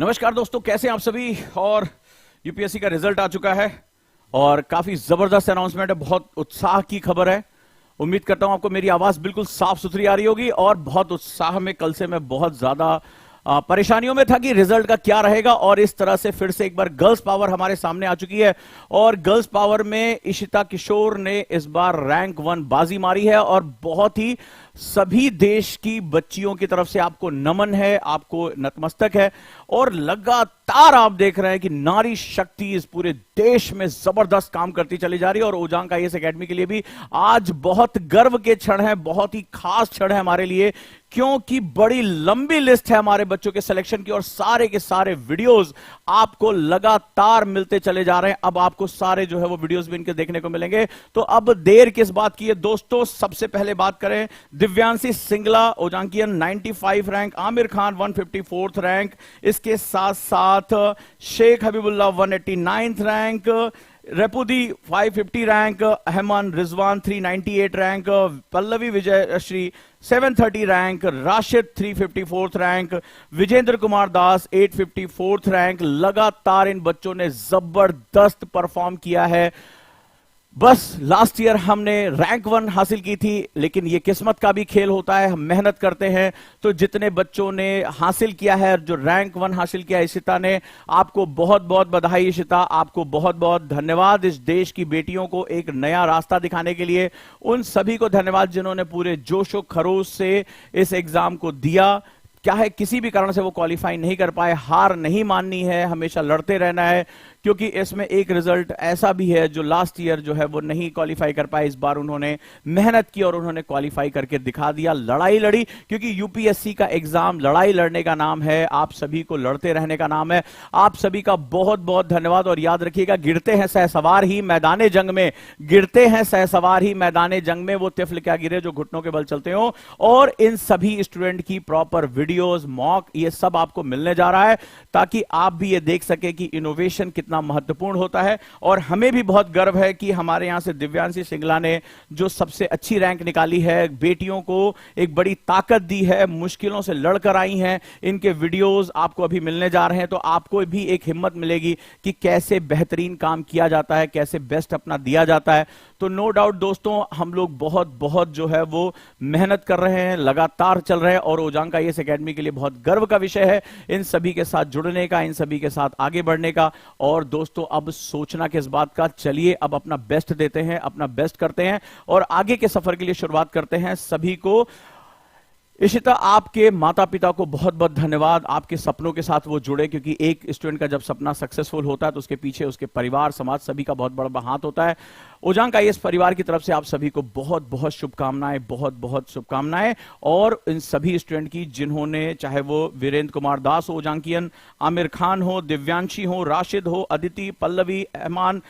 नमस्कार दोस्तों, कैसे हैं आप सभी। और यूपीएससी का रिजल्ट आ चुका है और काफी जबरदस्त अनाउंसमेंट है, बहुत उत्साह की खबर है। उम्मीद करता हूं आपको मेरी आवाज बिल्कुल साफ सुथरी आ रही होगी और बहुत उत्साह में कल से मैं बहुत ज्यादा परेशानियों में था कि रिजल्ट का क्या रहेगा। और इस तरह से फिर से एक बार गर्ल्स पावर हमारे सामने आ चुकी है और गर्ल्स पावर में इशिता किशोर ने इस बार रैंक 1 बाजी मारी है और बहुत ही सभी देश की बच्चियों की तरफ से आपको नमन है, आपको नतमस्तक है। और लगातार आप देख रहे हैं कि नारी शक्ति इस पूरे देश में जबरदस्त काम करती चली जा रही है। और ओजांग आईएएस एकेडमी के लिए भी आज बहुत गर्व के क्षण है, बहुत ही खास क्षण है हमारे लिए, क्योंकि बड़ी लंबी लिस्ट है हमारे बच्चों के सिलेक्शन की और सारे के सारे वीडियोस आपको लगातार मिलते चले जा रहे हैं। अब आपको सारे जो है वो वीडियोस भी इनके देखने को मिलेंगे। तो अब देर किस बात की है दोस्तों, सबसे पहले बात करें दिव्यांशी सिंगला ओजांकियन 95 rank, Aamir Khan 154th rank, इसके साथ साथ Sheikh Habibullah 189th rank, Repudi 550 rank, Ahman Rizwan 398 rank, Pallavi Vijay Shri 730 rank, Rashid 354th rank, Vijendra Kumar Das 854th rank. लगातार इन बच्चों ने जबरदस्त परफॉर्म किया है। बस लास्ट ईयर हमने रैंक 1 हासिल की थी, लेकिन ये किस्मत का भी खेल होता है, हम मेहनत करते हैं। तो जितने बच्चों ने हासिल किया है, जो रैंक 1 हासिल किया इशिता ने, आपको बहुत बहुत बधाई इशिता, आपको बहुत बहुत धन्यवाद। इस देश की बेटियों को एक नया रास्ता दिखाने के लिए उन सभी को धन्यवाद जिन्होंने पूरे जोशो खरोश से इस एग्जाम को दिया। क्या है, किसी भी कारण से वो क्वालिफाई नहीं कर पाए, हार नहीं माननी है, हमेशा लड़ते रहना है। क्योंकि इसमें एक रिजल्ट ऐसा भी है जो लास्ट ईयर जो है वो नहीं क्वालिफाई कर पाए, इस बार उन्होंने मेहनत की और उन्होंने क्वालिफाई करके दिखा दिया, लड़ाई लड़ी। क्योंकि यूपीएससी का एग्जाम लड़ाई लड़ने का नाम है, आप सभी को लड़ते रहने का नाम है। आप सभी का बहुत बहुत धन्यवाद। और याद रखिएगा, गिरते हैं सहसवार ही मैदाने जंग में, गिरते हैं सहसवार ही मैदाने जंग में, वो तिफल क्या गिरे जो घुटनों के बल चलते हो। और इन सभी स्टूडेंट की प्रॉपर वीडियोस, मॉक, ये सब आपको मिलने जा रहा है ताकि आप भी ये देख सके कि इनोवेशन कितना महत्वपूर्ण होता है। और हमें भी बहुत गर्व है कि हमारे यहां से दिव्यांशी सिंगला ने जो सबसे अच्छी रैंक निकाली है, बेटियों को एक बड़ी ताकत दी है, मुश्किलों से लड़कर आई हैं। इनके वीडियोस आपको अभी मिलने जा रहे हैं, तो आपको भी एक हिम्मत मिलेगी कि कैसे बेहतरीन काम किया जाता है, कैसे बेस्ट अपना दिया जाता है। तो नो डाउट दोस्तों, हम लोग बहुत बहुत जो है वो मेहनत कर रहे हैं, लगातार चल रहे हैं। और ओजांग आईएएस एकेडमी के लिए बहुत गर्व का विषय है इन सभी के साथ जुड़ने का, इन सभी के साथ आगे बढ़ने का। और दोस्तों अब सोचना किस बात का, चलिए अब अपना बेस्ट देते हैं, अपना बेस्ट करते हैं और आगे के सफर के लिए शुरुआत करते हैं। सभी को, इशिता आपके माता पिता को बहुत बहुत धन्यवाद, आपके सपनों के साथ वो जुड़े। क्योंकि एक स्टूडेंट का जब सपना सक्सेसफुल होता है तो उसके पीछे उसके परिवार, समाज, सभी का बहुत बड़ा हाथ होता है। ओजांग आईएएस परिवार की तरफ से आप सभी को बहुत बहुत शुभकामनाएं, बहुत बहुत शुभकामनाएं। और इन सभी स्टूडेंट की जिन्होंने, चाहे वो वीरेंद्र कुमार दास हो ओजांकियन, आमिर खान हो, दिव्यांशी हो, राशिद हो, अदिति, पल्लवी, अहमान,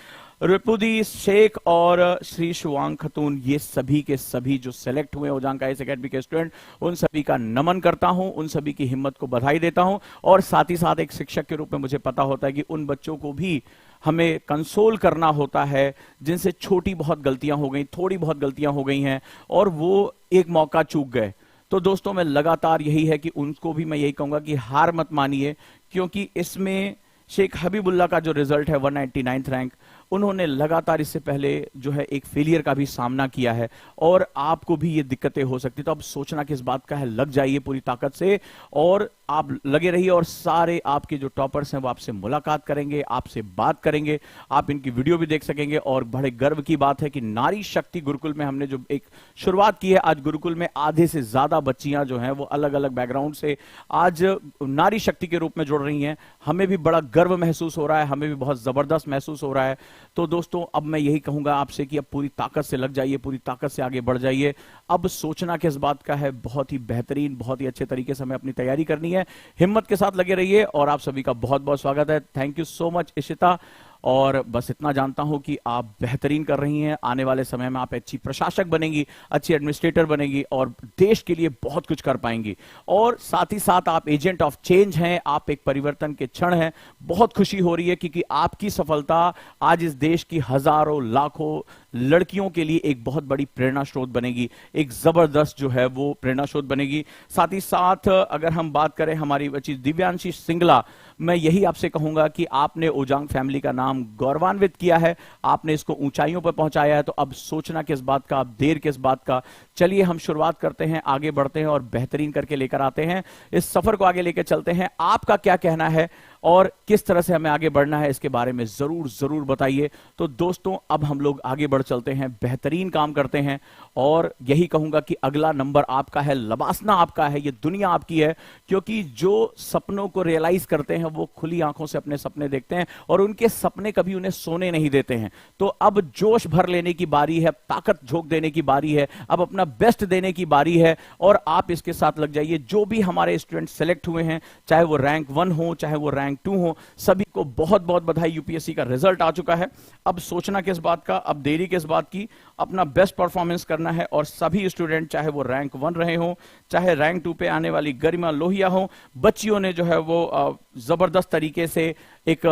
रिपुदी, शेख और श्री शुवांग खतून, ये सभी के सभी जो सेलेक्ट हुए ओजांग आईएएस एकेडमी के स्टूडेंट, उन सभी का नमन करता हूं, उन सभी की हिम्मत को बधाई देता हूं। और साथ ही साथ एक शिक्षक के रूप में मुझे पता होता है कि उन बच्चों को भी हमें कंसोल करना होता है जिनसे छोटी बहुत गलतियां हो गई, थोड़ी बहुत गलतियां हो गई हैं और वो एक मौका चूक गए। तो दोस्तों मैं लगातार यही है कि उनको भी मैं यही कहूंगा कि हार मत मानिए। क्योंकि इसमें शेख हबीबुल्लाह का जो रिजल्ट है 199th रैंक, उन्होंने लगातार इससे पहले जो है एक फेलियर का भी सामना किया है और आपको भी ये दिक्कतें हो सकती। तो अब सोचना किस बात का है, लग जाइए पूरी ताकत से और आप लगे रहिए। और सारे आपके जो टॉपर्स हैं वो आपसे मुलाकात करेंगे, आपसे बात करेंगे, आप इनकी वीडियो भी देख सकेंगे। और बड़े गर्व की बात है कि नारी शक्ति गुरुकुल में हमने जो एक शुरुआत की है, आज गुरुकुल में आधे से ज्यादा बच्चियां जो हैं वो अलग अलग बैकग्राउंड से आज नारी शक्ति के रूप में जुड़ रही हैं। हमें भी बड़ा गर्व महसूस हो रहा है, हमें भी बहुत जबरदस्त महसूस हो रहा है। तो दोस्तों अब मैं यही कहूंगा आपसे कि अब पूरी ताकत से लग जाइए, पूरी ताकत से आगे बढ़ जाइए। अब सोचना किस बात का है, बहुत ही बेहतरीन, बहुत ही अच्छे तरीके से हमें अपनी तैयारी करनी है। हिम्मत के साथ लगे रहिए और आप सभी का बहुत बहुत स्वागत है। Thank you so much Ishita. और बस इतना जानता हूं कि आप बेहतरीन कर रही हैं, आने वाले समय में आप अच्छी प्रशासक बनेंगी, अच्छी एडमिनिस्ट्रेटर बनेंगी और देश के लिए बहुत कुछ कर पाएंगी। और साथ ही साथ आप एजेंट ऑफ चेंज हैं, आप एक परिवर्तन के क्षण हैं। बहुत खुशी हो रही है क्योंकि आपकी सफलता आज इस देश की हजारों लाखों लड़कियों के लिए एक बहुत बड़ी प्रेरणा स्रोत बनेगी, एक जबरदस्त जो है वो प्रेरणा स्रोत बनेगी। साथ ही साथ अगर हम बात करें हमारी बच्ची दिव्यांशी सिंगला, मैं यही आपसे कहूंगा कि आपने ओजांग फैमिली का नाम गौरवान्वित किया है, आपने इसको ऊंचाइयों पर पहुंचाया है, तो अब सोचना किस बात का, अब देर किस बात का। चलिए हम शुरुआत करते हैं, आगे बढ़ते हैं और बेहतरीन करके लेकर आते हैं, इस सफर को आगे लेकर चलते हैं। आपका क्या कहना है और किस तरह से हमें आगे बढ़ना है, इसके बारे में जरूर जरूर बताइए। तो दोस्तों अब हम लोग आगे बढ़ चलते हैं, बेहतरीन काम करते हैं और यही कहूंगा कि अगला नंबर आपका है, लबासना आपका है, ये दुनिया आपकी है, क्योंकि जो सपनों को रियलाइज करते हैं वो खुली आंखों से अपने सपने देखते हैं और उनके सपने कभी उन्हें सोने नहीं देते हैं। तो अब जोश भर लेने की बारी है, ताकत झोंक देने की बारी है, अब अपना बेस्ट देने की बारी है और आप इसके साथ लग जाइए। जो भी हमारे स्टूडेंट सेलेक्ट हुए हैं, चाहे वो रैंक 1 हो चाहे वो रैंक 2 हो, सभी को बहुत बहुत बधाई। यूपीएससी का रिजल्ट आ चुका है, अब सोचना किस बात का, अब देरी किस बात की, अपना बेस्ट परफॉर्मेंस करना है। और सभी स्टूडेंट चाहे वो रैंक 1 रहे हो चाहे रैंक 2 पे आने वाली गरिमा लोहिया हो, बच्चियों ने जो है वो जबरदस्त तरीके से एक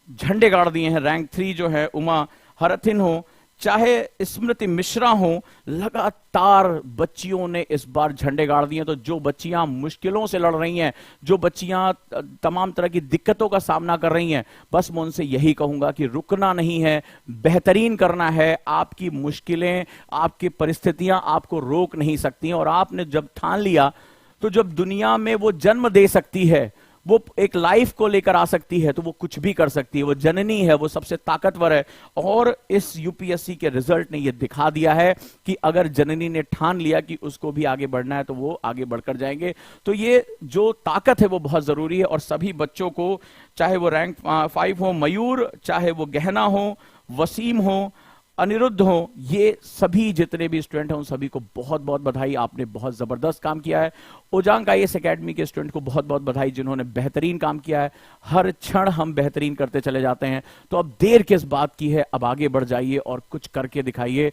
झंडे गाड़ दिए हैं। रैंक 3 जो है उमा हरथिन हो चाहे स्मृति मिश्रा हो, लगातार बच्चियों ने इस बार झंडे गाड़ दिए। तो जो बच्चियां मुश्किलों से लड़ रही हैं, जो बच्चियां तमाम तरह की दिक्कतों का सामना कर रही हैं, बस मैं उनसे यही कहूंगा कि रुकना नहीं है, बेहतरीन करना है। आपकी मुश्किलें, आपकी परिस्थितियां आपको रोक नहीं सकती। और आपने जब ठान लिया तो जब दुनिया में वो जन्म दे सकती है, वो एक लाइफ को लेकर आ सकती है, तो वो कुछ भी कर सकती है। वो जननी है, वो सबसे ताकतवर है। और इस यूपीएससी के रिजल्ट ने ये दिखा दिया है कि अगर जननी ने ठान लिया कि उसको भी आगे बढ़ना है तो वो आगे बढ़कर जाएंगे। तो ये जो ताकत है वो बहुत जरूरी है। और सभी बच्चों को, चाहे वो रैंक 5 हो मयूर, चाहे वो गहना हो, वसीम हो, अनिरुद्ध हो, ये सभी जितने भी स्टूडेंट हैं उन सभी को बहुत बहुत बधाई। आपने बहुत जबरदस्त काम किया है। ओजांग आईएएस एकेडमी के स्टूडेंट को बहुत बहुत बधाई जिन्होंने बेहतरीन काम किया है। हर क्षण हम बेहतरीन करते चले जाते हैं, तो अब देर किस बात की है, अब आगे बढ़ जाइए और कुछ करके दिखाइए।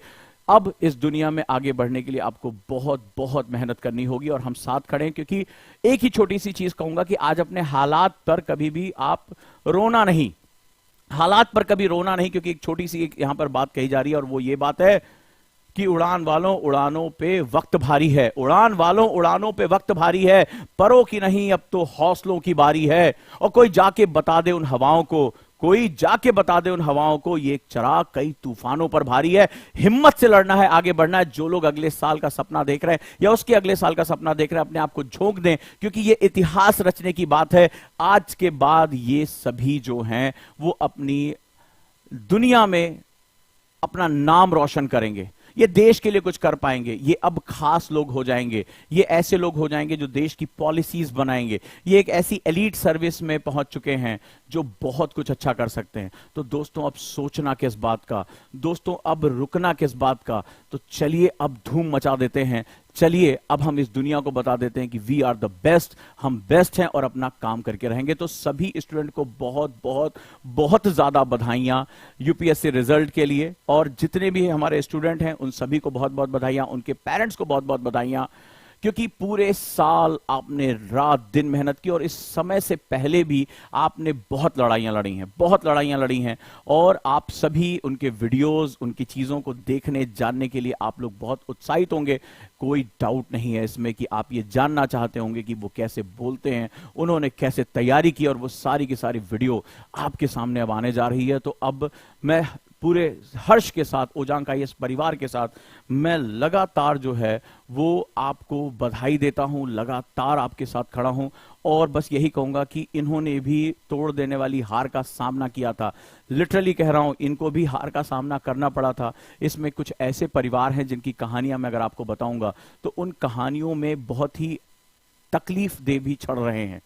अब इस दुनिया में आगे बढ़ने के लिए आपको बहुत बहुत मेहनत करनी होगी और हम साथ खड़े हैं। क्योंकि एक ही छोटी सी चीज कहूंगा कि आज अपने हालात पर कभी भी आप रोना नहीं, हालात पर कभी रोना नहीं, क्योंकि एक छोटी सी यहां पर बात कही जा रही है और वो ये बात है कि उड़ान वालों उड़ानों पे वक्त भारी है, उड़ान वालों उड़ानों पे वक्त भारी है, परों की नहीं अब तो हौसलों की बारी है। और कोई जाके बता दे उन हवाओं को, कोई जाके बता दे उन हवाओं को, ये एक चराग कई तूफानों पर भारी है। हिम्मत से लड़ना है, आगे बढ़ना है। जो लोग अगले साल का सपना देख रहे हैं या उसके अगले साल का सपना देख रहे हैं, अपने आप को झोंक दें, क्योंकि ये इतिहास रचने की बात है। आज के बाद ये सभी जो हैं वो अपनी दुनिया में अपना नाम रोशन करेंगे, ये देश के लिए कुछ कर पाएंगे। ये अब खास लोग हो जाएंगे, ये ऐसे लोग हो जाएंगे जो देश की पॉलिसीज बनाएंगे। ये एक ऐसी एलीट सर्विस में पहुंच चुके हैं जो बहुत कुछ अच्छा कर सकते हैं। तो दोस्तों अब सोचना किस बात का, दोस्तों अब रुकना किस बात का। तो चलिए अब धूम मचा देते हैं, चलिए अब हम इस दुनिया को बता देते हैं कि वी आर द बेस्ट, हम बेस्ट हैं और अपना काम करके रहेंगे। तो सभी स्टूडेंट को बहुत बहुत बहुत ज्यादा बधाइयां यूपीएससी रिजल्ट के लिए। और जितने भी हमारे स्टूडेंट हैं उन सभी को बहुत बहुत बधाइयां, उनके पेरेंट्स को बहुत बहुत बधाइयां, क्योंकि पूरे साल आपने रात दिन मेहनत की और इस समय से पहले भी आपने बहुत लड़ाइयां लड़ी हैं, बहुत लड़ाइयां लड़ी हैं। और आप सभी उनके वीडियोस, उनकी चीजों को देखने जानने के लिए आप लोग बहुत उत्साहित होंगे। कोई डाउट नहीं है इसमें कि आप ये जानना चाहते होंगे कि वो कैसे बोलते हैं, उन्होंने कैसे तैयारी की, और वो सारी की सारी वीडियो आपके सामने अब आने जा रही है। तो अब मैं पूरे हर्ष के साथ, ओजांग आईएएस परिवार के साथ, मैं लगातार जो है वो आपको बधाई देता हूं, लगातार आपके साथ खड़ा हूं। और बस यही कहूंगा कि इन्होंने भी तोड़ देने वाली हार का सामना किया था, लिटरली कह रहा हूं, इनको भी हार का सामना करना पड़ा था। इसमें कुछ ऐसे परिवार हैं जिनकी कहानियां मैं अगर आपको बताऊंगा तो उन कहानियों में बहुत ही तकलीफ दे भी चढ़ रहे हैं।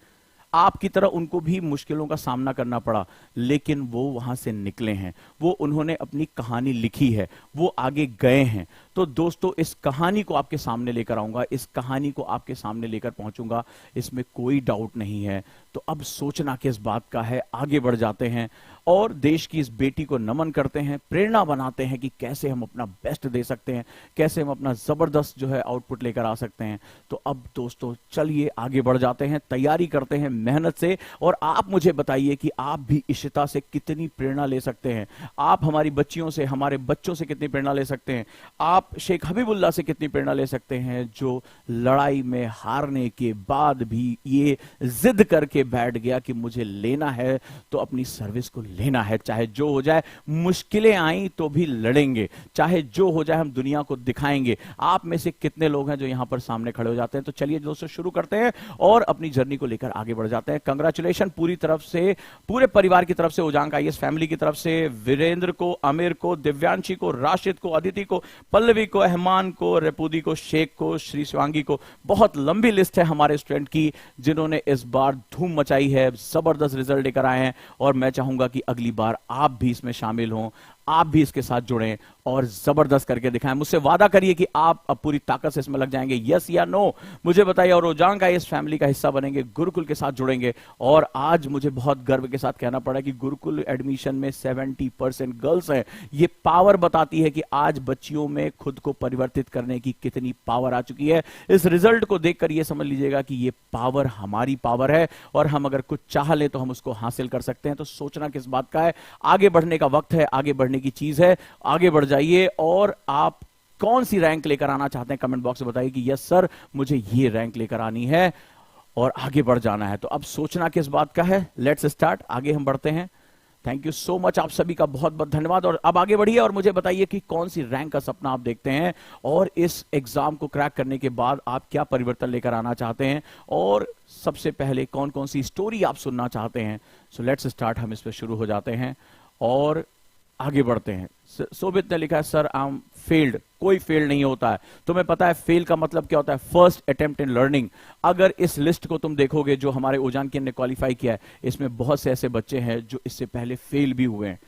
आपकी तरह उनको भी मुश्किलों का सामना करना पड़ा, लेकिन वो वहां से निकले हैं, वो उन्होंने अपनी कहानी लिखी है, वो आगे गए हैं। तो तो दोस्तों इस कहानी को आपके सामने लेकर आऊंगा, इस कहानी को आपके सामने लेकर पहुंचूंगा, इसमें कोई डाउट नहीं है। तो अब सोचना किस बात का है, आगे बढ़ जाते हैं और देश की इस बेटी को नमन करते हैं, प्रेरणा बनाते हैं कि कैसे हम अपना बेस्ट दे सकते हैं, कैसे हम अपना जबरदस्त जो है आउटपुट लेकर आ सकते हैं। तो अब दोस्तों चलिए आगे बढ़ जाते हैं, तैयारी करते हैं मेहनत से। और आप मुझे बताइए कि आप भी इशिता से कितनी प्रेरणा ले सकते हैं, आप हमारी बच्चियों से, हमारे बच्चों से कितनी प्रेरणा ले सकते हैं, आप शेख हबीबुल्लाह से कितनी प्रेरणा ले सकते हैं, जो लड़ाई में हारने के बाद भी ये जिद करके बैठ गया कि मुझे लेना है तो अपनी सर्विस को लेना है, चाहे जो हो जाए, मुश्किलें आई तो भी लड़ेंगे, चाहे जो हो जाए हम दुनिया को दिखाएंगे। आप में से कितने लोग हैं जो यहां पर सामने खड़े हो जाते हैं? तो चलिए दोस्तों शुरू करते हैं और अपनी जर्नी को लेकर आगे बढ़ जाते हैं। कंग्रेचुलेशन पूरी तरफ से, पूरे परिवार की तरफ से, उजांग आईएएस फैमिली की तरफ से, वीरेंद्र को, आमिर को, दिव्यांशी को, राशिद को, अदिति को, पल्लवी को, रहमान को, रेपुदी को, शेख को, श्री शिवांगी को। बहुत लंबी लिस्ट है हमारे स्टूडेंट की जिन्होंने इस बार धूम मचाई है, जबरदस्त रिजल्ट लेकर आए हैं और मैं चाहूंगा कि अगली बार आप भी इसमें शामिल हों, आप भी इसके साथ जुड़ें और जबरदस्त करके दिखाएं। मुझसे वादा करिए कि आप अब पूरी ताकत से इसमें लग जाएंगे, यस या नो मुझे बताइए, और उजांग आईएएस फैमिली का हिस्सा बनेंगे, गुरुकुल के साथ जुड़ेंगे। और आज मुझे बहुत गर्व के साथ कहना पड़ा कि गुरुकुल एडमिशन में 70% गर्ल्स हैं। ये पावर बताती है कि आज बच्चियों में खुद को परिवर्तित करने की कितनी पावर आ चुकी है। इस रिजल्ट को देखकर ये समझ लीजिएगा कि ये पावर हमारी पावर है और हम अगर कुछ चाह ले तो हम उसको हासिल कर सकते हैं। तो सोचना किस बात का है, आगे बढ़ने का वक्त है, आगे बढ़ने की चीज है, आगे बढ़ जाइए। और आप कौन सी रैंक लेकर आना चाहते हैं कमेंट बॉक्स में बताइए कि यस सर मुझे ये रैंक लेकर आनी है और आगे बढ़ जाना है। तो अब सोचना किस बात का है, लेट्स स्टार्ट, आगे हम बढ़ते हैं। थैंक यू सो मच, आप सभी का बहुत बहुत धन्यवाद। और अब आगे बढ़िए और मुझे बताइए कि कौन सी रैंक का सपना आप देखते हैं और इस एग्जाम को क्रैक करने के बाद आप क्या परिवर्तन लेकर आना चाहते हैं और सबसे पहले कौन कौन सी स्टोरी आप सुनना चाहते हैं। सो लेट्स स्टार्ट, हम इस पर शुरू हो जाते हैं और आगे बढ़ते हैं। सोबित ने लिखा है सर आई एम फेल्ड। कोई फेल नहीं होता है, तुम्हें पता है फेल का मतलब क्या होता है? First attempt in learning. अगर इस लिस्ट को तुम देखोगे जो हमारे उजांकियन ने क्वालिफाई किया है, इसमें बहुत से ऐसे बच्चे हैं जो इससे पहले फेल भी हुए हैं।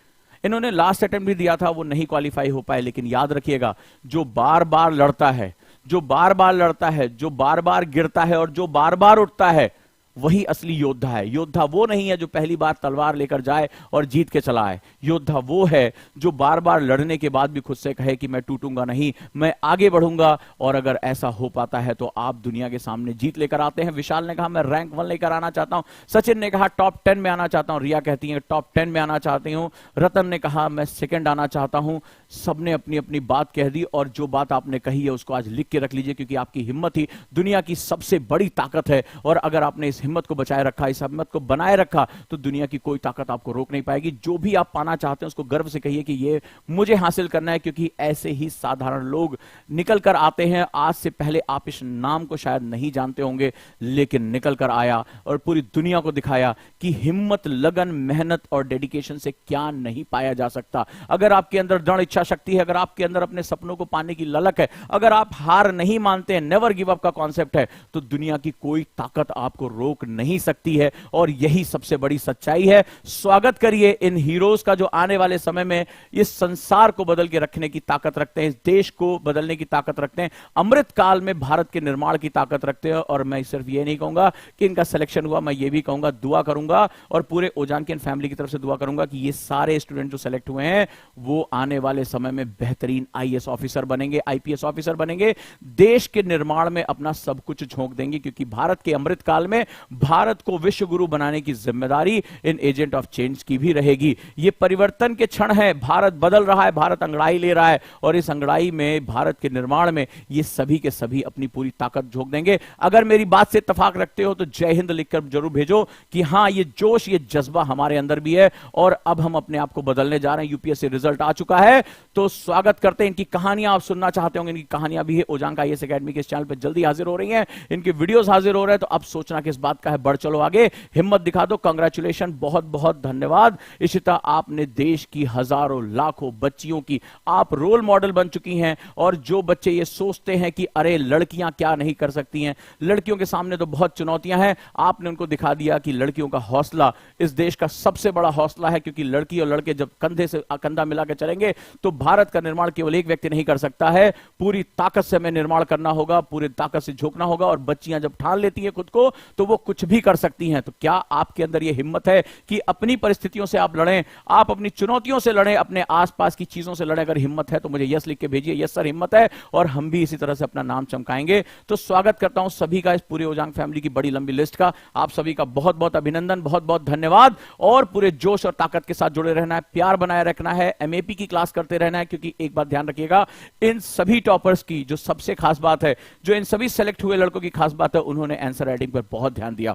इन्होंने लास्ट अटेम्प्ट भी दिया था, वो नहीं क्वालिफाई हो पाए। लेकिन याद रखिएगा, जो बार बार लड़ता है, जो बार बार लड़ता है, जो बार बार गिरता है और जो बार बार उठता है, वही असली योद्धा है। योद्धा वो नहीं है जो पहली बार तलवार लेकर जाए और जीत के चला आए। योद्धा वो है जो बार बार लड़ने के बाद भी खुद से कहे कि मैं टूटूंगा नहीं, मैं आगे बढ़ूंगा। और अगर ऐसा हो पाता है तो आप दुनिया के सामने जीत लेकर आते हैं। विशाल ने कहा मैं रैंक 1 लेकर आना चाहता हूं। सचिन ने कहा टॉप 10 में आना चाहता हूं। रिया कहती है टॉप 10 में आना चाहती हूं। रतन ने कहा मैं सेकंड आना चाहता हूं। सबने अपनी अपनी बात कह दी और जो बात आपने कही है उसको आज लिख के रख लीजिए, क्योंकि आपकी हिम्मत ही दुनिया की सबसे बड़ी ताकत है। और अगर आपने इस हिम्मत को बचाए रखा, इस हिम्मत को बनाए रखा, तो दुनिया की कोई ताकत आपको रोक नहीं पाएगी। जो भी आप पाना चाहते हैं उसको गर्व से कहिए कि ये मुझे हासिल करना है, क्योंकि ऐसे ही साधारण लोग निकल कर आते हैं। आज से पहले आप इस नाम को शायद नहीं जानते होंगे, लेकिन निकल कर आया और पूरी दुनिया को दिखाया कि हिम्मत, लगन, मेहनत और डेडिकेशन से क्या नहीं पाया जा सकता। अगर आपके अंदर दृढ़ इच्छा शक्ति है, अगर आपके अंदर अपने सपनों को पाने की ललक है, अगर आप हार नहीं मानते हैं, नेवर गिव अप का कॉन्सेप्ट है, तो दुनिया की कोई ताकत आपको रोक नहीं सकती है। और यही सबसे बड़ी सच्चाई है। स्वागत करिए इन हीरोज का जो आने वाले समय में इस संसार को बदल के रखने की ताकत रखते हैं, इस देश को बदलने की ताकत रखते हैं, अमृत काल में भारत के निर्माण की ताकत रखते हैं। और मैं सिर्फ ये नहीं कहूंगा कि इनका सिलेक्शन हुआ, मैं ये भी कहूंगा, दुआ करूंगा और पूरे उजांकियन फैमिली की तरफ से दुआ करूंगा कि ये सारे स्टूडेंट जो सेलेक्ट हुए हैं वो आने वाले समय में बेहतरीन आईएएस ऑफिसर बनेंगे, आईपीएस ऑफिसर बनेंगे, देश के निर्माण में अपना सब कुछ झोंक देंगे। क्योंकि भारत के अमृत काल में भारत को विश्व गुरु बनाने की जिम्मेदारी इन एजेंट ऑफ चेंज की भी रहेगी। ये परिवर्तन के क्षण है, भारत बदल रहा है, भारत अंगड़ाई ले रहा है और इस अंगड़ाई में, भारत के निर्माण में ये सभी के सभी अपनी पूरी ताकत झोंक देंगे। अगर मेरी बात से इत्तेफाक रखते हो तो जय हिंद लिखकर जरूर भेजो कि हां ये जोश, ये जज्बा हमारे अंदर भी है और अब हम अपने आप को बदलने जा रहे हैं। यूपीएससी रिजल्ट आ चुका है तो स्वागत करते हैं। इनकी कहानियां आप सुनना चाहते होंगे, इनकी कहानियां भी है उजांग आईएएस एकेडमी के इस चैनल पर जल्दी हाजिर हो रही हैं, इनके वीडियोस हाजिर हो रहे हैं। तो अब सोचना किस बात बात का है, बढ़ चलो आगे, हिम्मत दिखा दो। कांग्रेचुलेशन, बहुत बहुत धन्यवाद इशिता, आपने देश की हजारों लाखों बच्चियों की आप रोल मॉडल बन चुकी हैं। और जो बच्चे ये सोचते हैं कि अरे लड़कियां क्या नहीं कर सकती हैं, लड़कियों के सामने तो बहुत चुनौतियां हैं, आपने उनको दिखा दिया कि लड़कियों का हौसला इस देश का सबसे बड़ा हौसला है। क्योंकि लड़की और लड़के जब कंधे से कंधा मिलाकर चलेंगे तो भारत का निर्माण केवल एक व्यक्ति नहीं कर सकता है, पूरी ताकत से हमें निर्माण करना होगा, पूरी ताकत से झोंकना होगा। और बच्चियां जब ठान लेती हैं खुद को तो वो कुछ भी कर सकती हैं। तो क्या आपके अंदर ये हिम्मत है कि अपनी परिस्थितियों से आप लड़ें, आप अपनी चुनौतियों से लड़ें, अपने आसपास की चीजों से लड़ें? अगर हिम्मत है तो मुझे यस लिख के भेजिए, यस सर हिम्मत है, और हम भी इसी तरह से अपना नाम चमकाएंगे। तो स्वागत करता हूं सभी का इस पूरे ओजांग फैमिली की बड़ी लंबी लिस्ट का। आप सभी का बहुत बहुत अभिनंदन, बहुत बहुत धन्यवाद। और पूरे जोश और ताकत के साथ जुड़े रहना है, प्यार बनाए रखना है, एमएपी की क्लास करते रहना है। क्योंकि एक बात ध्यान रखिएगा, इन सभी टॉपर्स की जो सबसे खास बात है, जो इन सभी सेलेक्ट हुए लड़कों की खास बात है, उन्होंने आंसर राइटिंग पर बहुत ध्यान दिया,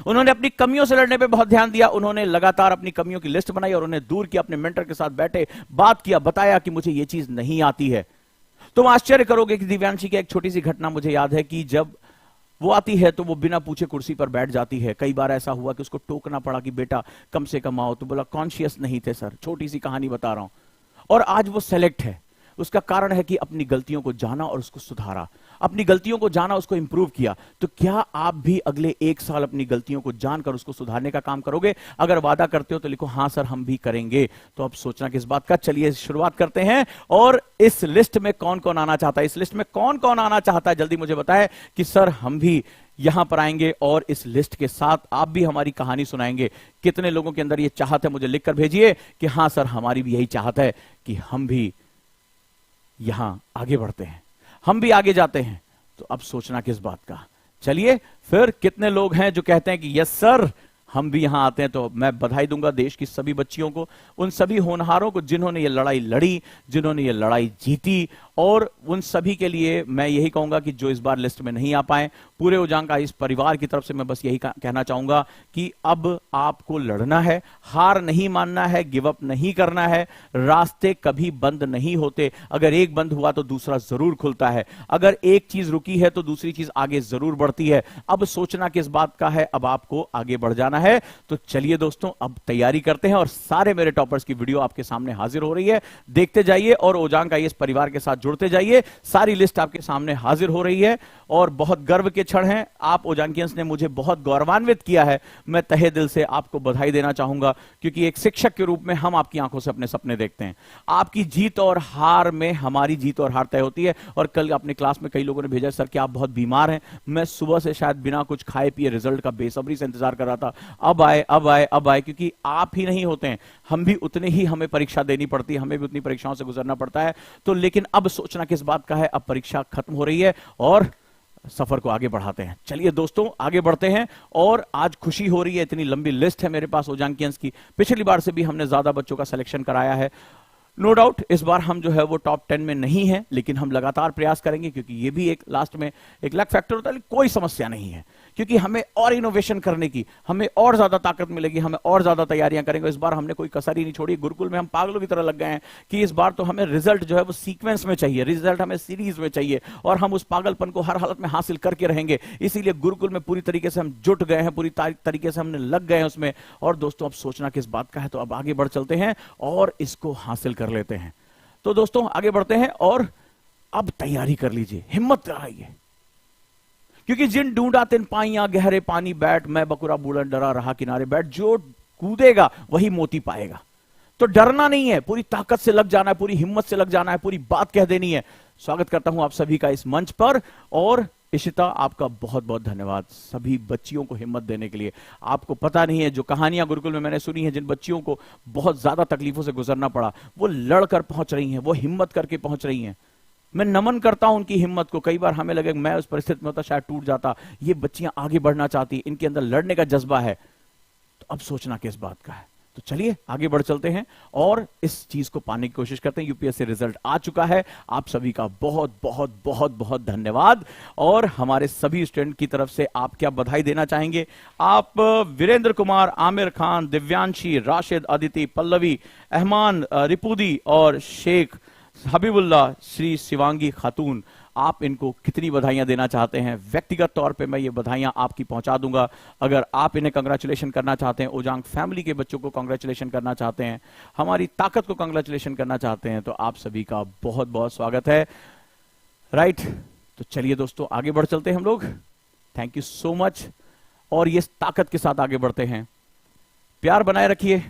उन्होंने अपनी कमियों से लड़ने पे बहुत ध्यान दिया, उन्होंने लगातार अपनी कमियों की लिस्ट बनाई और उन्हें दूर किया, अपने मेंटर के साथ बैठे, बात किया, बताया कि मुझे ये चीज नहीं आती है। तुम आश्चर्य करोगे कि दिव्यांशी की एक छोटी सी घटना मुझे याद है कि जब वो आती है तो वो बिना पूछे कुर्सी पर बैठ जाती है। कई बार ऐसा हुआ कि उसको टोकना पड़ा कि बेटा कम से कम आओ, तो बोला कॉन्शियस नहीं थे सर, छोटी सी कहानी बता रहा हूं। और आज वो सेलेक्ट है, उसका कारण है कि अपनी गलतियों को जाना और उसको सुधारा, अपनी गलतियों को जाना, उसको इंप्रूव किया। तो क्या आप भी अगले 1 साल अपनी गलतियों को जानकर उसको सुधारने का काम करोगे? अगर वादा करते हो तो लिखो हां सर हम भी करेंगे। तो अब सोचना किस बात का, चलिए शुरुआत करते हैं। और इस लिस्ट में कौन कौन आना चाहता है, इस लिस्ट में कौन कौन आना चाहता है, जल्दी मुझे बताएं कि सर हम भी यहां पर आएंगे और इस लिस्ट के साथ आप भी हमारी कहानी सुनाएंगे। कितने लोगों के अंदर यह चाहत है मुझे लिखकर भेजिए कि हां सर हमारी भी यही चाहत है कि हम भी यहां आगे बढ़ते हैं, हम भी आगे जाते हैं। तो अब सोचना किस बात का, चलिए फिर कितने लोग हैं जो कहते हैं कि यस सर हम भी यहां आते हैं। तो मैं बधाई दूंगा देश की सभी बच्चियों को, उन सभी होनहारों को जिन्होंने ये लड़ाई लड़ी, जिन्होंने ये लड़ाई जीती। और उन सभी के लिए मैं यही कहूंगा कि जो इस बार लिस्ट में नहीं आ पाए, पूरे ओजांग का इस परिवार की तरफ से मैं बस यही कहना चाहूंगा कि अब आपको लड़ना है, हार नहीं मानना है, गिव अप नहीं करना है। रास्ते कभी बंद नहीं होते, अगर एक बंद हुआ तो दूसरा जरूर खुलता है, अगर एक चीज रुकी है तो दूसरी चीज आगे जरूर बढ़ती है। अब सोचना किस बात का है, अब आपको आगे बढ़ जाना है। तो चलिए दोस्तों अब तैयारी करते हैं और सारे मेरे टॉपर्स की वीडियो आपके सामने हाजिर हो रही है, देखते जाइए और ओजांग का इस परिवार के साथ जुड़ते जाइए। सारी लिस्ट आपके सामने हाजिर हो रही है और बहुत गर्व के क्षण हैं। आप ओजांकियंस ने मुझे बहुत गौरवान्वित किया है, मैं तहे दिल से आपको बधाई देना चाहूंगा। क्योंकि एक शिक्षक के रूप में हम आपकी आंखों से अपने सपने देखते हैं, आपकी जीत और हार में हमारी जीत और हार तय होती है। और कल अपने क्लास में कई लोगों ने भेजा सर कि आप बहुत बीमार हैं, मैं सुबह से शायद बिना कुछ खाए पिए रिजल्ट का बेसब्री से इंतजार कर रहा था, अब आए अब आए अब आए। क्योंकि आप ही नहीं होते हैं, हम भी उतने ही हमें परीक्षा देनी पड़ती है, हमें भी उतनी परीक्षाओं से गुजरना पड़ता है। तो लेकिन अब सोचना किस बात का है, अब परीक्षा खत्म हो रही है और सफर को आगे बढ़ाते हैं। चलिए दोस्तों आगे बढ़ते हैं। और आज खुशी हो रही है, इतनी लंबी लिस्ट है मेरे पास ओजांकियंस की, पिछली बार से भी हमने ज्यादा बच्चों का सिलेक्शन कराया है। नो डाउट इस बार हम जो है वो टॉप 10 में नहीं है, लेकिन हम लगातार प्रयास करेंगे। क्योंकि ये भी एक लास्ट में एक लक फैक्टर होता है, कोई समस्या नहीं है, क्योंकि हमें और इनोवेशन करने की, हमें और ज्यादा ताकत मिलेगी, हमें और ज्यादा तैयारियां करेंगे। इस बार हमने कोई कसर ही नहीं छोड़ी। गुरुकुल में हम पागलों की तरह लग गए हैं कि इस बार तो हमें रिजल्ट जो है वो सीक्वेंस में चाहिए, रिजल्ट हमें सीरीज में चाहिए, और हम उस पागलपन को हर हालत में हासिल करके रहेंगे। इसीलिए गुरुकुल में पूरी तरीके से हम जुट गए हैं, पूरी तरीके से हमने लग गए हैं उसमें। और दोस्तों अब सोचना किस बात का है, तो अब आगे बढ़ चलते हैं और इसको हासिल कर लेते हैं। तो दोस्तों आगे बढ़ते हैं और अब तैयारी कर लीजिए, हिम्मत लगाइए। क्योंकि जिन ढूंढा तिन पाइया गहरे पानी बैठ, मैं बकुरा बूढ़ा डरा रहा किनारे बैठ। जो कूदेगा वही मोती पाएगा। तो डरना नहीं है, पूरी ताकत से लग जाना है, पूरी हिम्मत से लग जाना है, पूरी बात कह देनी है। स्वागत करता हूं आप सभी का इस मंच पर। और इशिता आपका बहुत बहुत धन्यवाद सभी बच्चियों को हिम्मत देने के लिए। आपको पता नहीं है जो कहानियां गुरुकुल में मैंने सुनी है, जिन बच्चियों को बहुत ज्यादा तकलीफों से गुजरना पड़ा, वो लड़कर पहुंच रही हैं, वो हिम्मत करके पहुंच रही हैं। मैं नमन करता हूं उनकी हिम्मत को। कई बार हमें लगे मैं उस परिस्थिति में होता शायद टूट जाता, ये बच्चियां आगे बढ़ना चाहती, इनके अंदर लड़ने का जज्बा है। तो अब सोचना किस बात का है। तो चलिए आगे बढ़ चलते हैं और इस चीज को पाने की कोशिश करते हैं। यूपीएससी रिजल्ट आ चुका है, आप सभी का बहुत बहुत बहुत बहुत धन्यवाद। और हमारे सभी स्टूडेंट की तरफ से आप क्या बधाई देना चाहेंगे? आप वीरेंद्र कुमार, आमिर खान, दिव्यांशी, राशिद, अदिति, पल्लवी, अहमान, रिपुदी और शेख हबीबुल्लाह, श्री शिवांगी खातून, आप इनको कितनी बधाइयां देना चाहते हैं, व्यक्तिगत तौर पे मैं ये बधाइयां आपकी पहुंचा दूंगा। अगर आप इन्हें कंग्रेचुलेशन करना चाहते हैं, ओजांग फैमिली के बच्चों को कंग्रेचुलेशन करना चाहते हैं, हमारी ताकत को कंग्रेचुलेशन करना चाहते हैं, तो आप सभी का बहुत बहुत स्वागत है। राइट, तो चलिए दोस्तों आगे बढ़ चलते हैं हम लोग। थैंक यू सो मच, और ये ताकत के साथ आगे बढ़ते हैं। प्यार बनाए रखिए,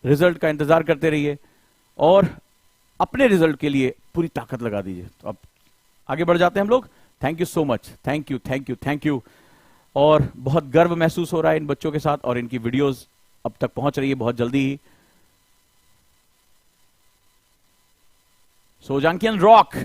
रिजल्ट का इंतजार करते रहिए और अपने रिजल्ट के लिए पूरी ताकत लगा दीजिए। तो अब आगे बढ़ जाते हैं हम लोग। Thank you so much, thank you thank you thank you. और बहुत गर्व महसूस हो रहा है इन बच्चों के साथ, और इनकी वीडियोस अब तक पहुंच रही है बहुत जल्दी ही। सो ओजांकियन रॉक,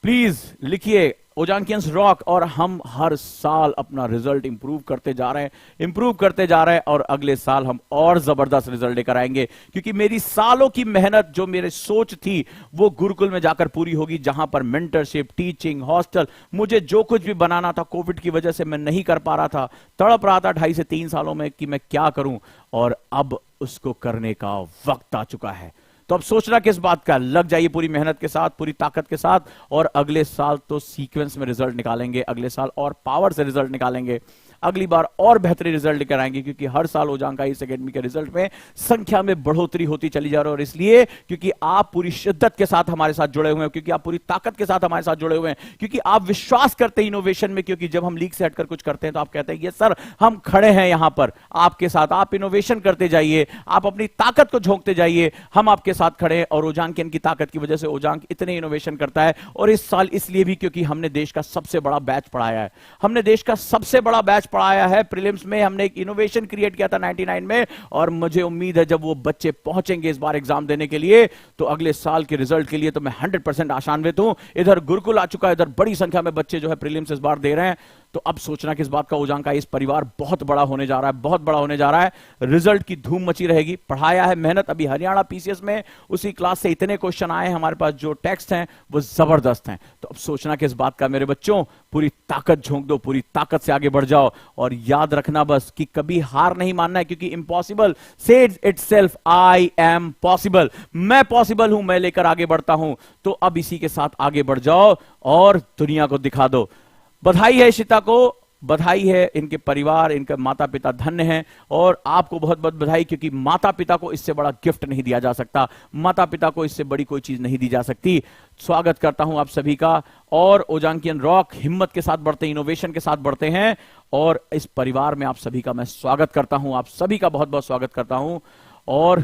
प्लीज लिखिए ओजांकियंस रॉक। और हम हर साल अपना रिजल्ट इंप्रूव करते जा रहे हैं, और अगले साल हम और जबरदस्त रिजल्ट लेकर आएंगे, क्योंकि मेरी सालों की मेहनत, जो मेरी सोच थी, वो गुरुकुल में जाकर पूरी होगी, जहां पर मेंटरशिप, टीचिंग, हॉस्टल, मुझे जो कुछ भी बनाना था, कोविड की वजह से मैं नहीं कर पा रहा था, तड़प रहा था 2.5 से 3 सालों में कि मैं क्या करूं, और अब उसको करने का वक्त आ चुका है। तो अब सोचना किस बात का, लग जाइए पूरी मेहनत के साथ, पूरी ताकत के साथ, और अगले साल तो सीक्वेंस में रिजल्ट निकालेंगे, अगले साल और पावर से रिजल्ट निकालेंगे, अगली बार और बेहतरीन रिजल्ट लेकर आएंगे, क्योंकि हर साल ओजांग का इस एकेडमी के रिजल्ट में संख्या में बढ़ोतरी होती चली जा रही है। और इसलिए क्योंकि आप पूरी शिद्दत के साथ हमारे साथ जुड़े हुए हैं, क्योंकि आप पूरी ताकत के साथ हमारे साथ जुड़े हुए हैं, क्योंकि आप विश्वास करते हैं इनोवेशन में, क्योंकि जब हम लीग से हटकर कुछ करते हैं तो आप कहते हैं ये सर हम खड़े हैं यहां पर आपके साथ, आप इनोवेशन करते जाइए, आप अपनी ताकत को झोंकते जाइए, हम आपके साथ खड़े हैं। और ओजांग की ताकत की वजह से ओजांग इतने इनोवेशन करता है। और इस साल इसलिए भी क्योंकि हमने देश का सबसे बड़ा बैच पढ़ाया है, हमने देश का सबसे बड़ा बैच पढ़ाया है। प्रीलिम्स में हमने एक इनोवेशन क्रिएट किया था 99 में, और मुझे उम्मीद है जब वो बच्चे पहुंचेंगे इस बार एग्जाम देने के लिए, तो अगले साल के रिजल्ट के लिए तो मैं 100% आशान्वित हूं। इधर गुरुकुल आ चुका है, इधर बड़ी संख्या में बच्चे जो है प्रीलिम्स इस बार दे रहे हैं। तो अब सोचना किस बात का, ओजांग का इस परिवार बहुत बड़ा होने जा रहा है, बहुत बड़ा होने जा रहा है। रिजल्ट की धूम मची रहेगी, पढ़ाया है, मेहनत। अभी हरियाणा पीसीएस में उसी क्लास से इतने क्वेश्चन आए हमारे पास, जो टेक्स्ट हैं वो जबरदस्त हैं। तो अब सोचना किस बात का मेरे बच्चों, पूरी ताकत झोंक दो, पूरी ताकत से आगे बढ़ जाओ, और याद रखना बस कि कभी हार नहीं मानना है, क्योंकि impossible says itself I am possible, मैं पॉसिबल हूं, मैं लेकर आगे बढ़ता हूं। तो अब इसी के साथ आगे बढ़ जाओ और दुनिया को दिखा दो। बधाई है इशिता को, बधाई है, इनके परिवार, इनके माता पिता धन्य हैं, और आपको बहुत बहुत बधाई, क्योंकि माता पिता को इससे बड़ा गिफ्ट नहीं दिया जा सकता, माता पिता को इससे बड़ी कोई चीज नहीं दी जा सकती। स्वागत करता हूं आप सभी का, और ओजांकियन रॉक हिम्मत के साथ बढ़ते हैं, इनोवेशन के साथ बढ़ते हैं, और इस परिवार में आप सभी का मैं स्वागत करता हूं, आप सभी का बहुत बहुत स्वागत करता हूं। और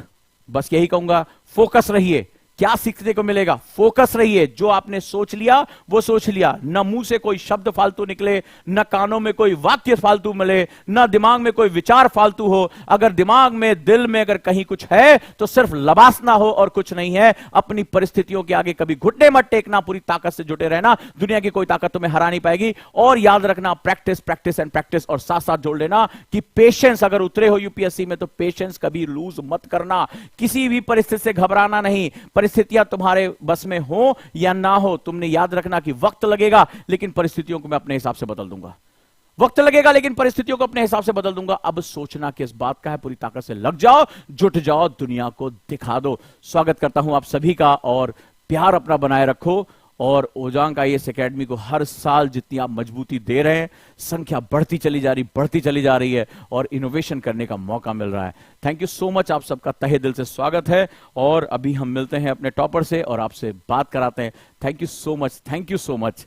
बस यही कहूंगा, फोकस रहिए। क्या सीखने को मिलेगा, फोकस रहिए। जो आपने सोच लिया वो सोच लिया, न मुंह से कोई शब्द फालतू निकले, न कानों में कोई वाक्य फालतू मिले, न दिमाग में कोई विचार फालतू हो। अगर दिमाग में, दिल में अगर कहीं कुछ है तो सिर्फ लबासना हो और कुछ नहीं है। अपनी परिस्थितियों के आगे कभी घुटने मत टेकना, पूरी ताकत से जुटे रहना, दुनिया की कोई ताकत तुम्हें हरा नहीं पाएगी। और याद रखना, प्रैक्टिस प्रैक्टिस एंड प्रैक्टिस, और साथ साथ जोड़ लेना कि पेशेंस, अगर उतरे हो यूपीएससी में तो पेशेंस कभी लूज मत करना, किसी भी परिस्थिति से घबराना नहीं। परिस्थितियां तुम्हारे बस में हो या ना हो, तुमने याद रखना कि वक्त लगेगा, लेकिन परिस्थितियों को मैं अपने हिसाब से बदल दूंगा। वक्त लगेगा लेकिन परिस्थितियों को अपने हिसाब से बदल दूंगा। अब सोचना किस बात का है, पूरी ताकत से लग जाओ, जुट जाओ, दुनिया को दिखा दो। स्वागत करता हूं आप सभी का, और प्यार अपना बनाए रखो। और ओजांग का इस एकेडमी को हर साल जितनी आप मजबूती दे रहे हैं, संख्या बढ़ती चली जा रही है, और इनोवेशन करने का मौका मिल रहा है। थैंक यू सो मच, आप सबका तहे दिल से स्वागत है। और अभी हम मिलते हैं अपने टॉपर से और आपसे बात कराते हैं। Thank you so much, thank you so much.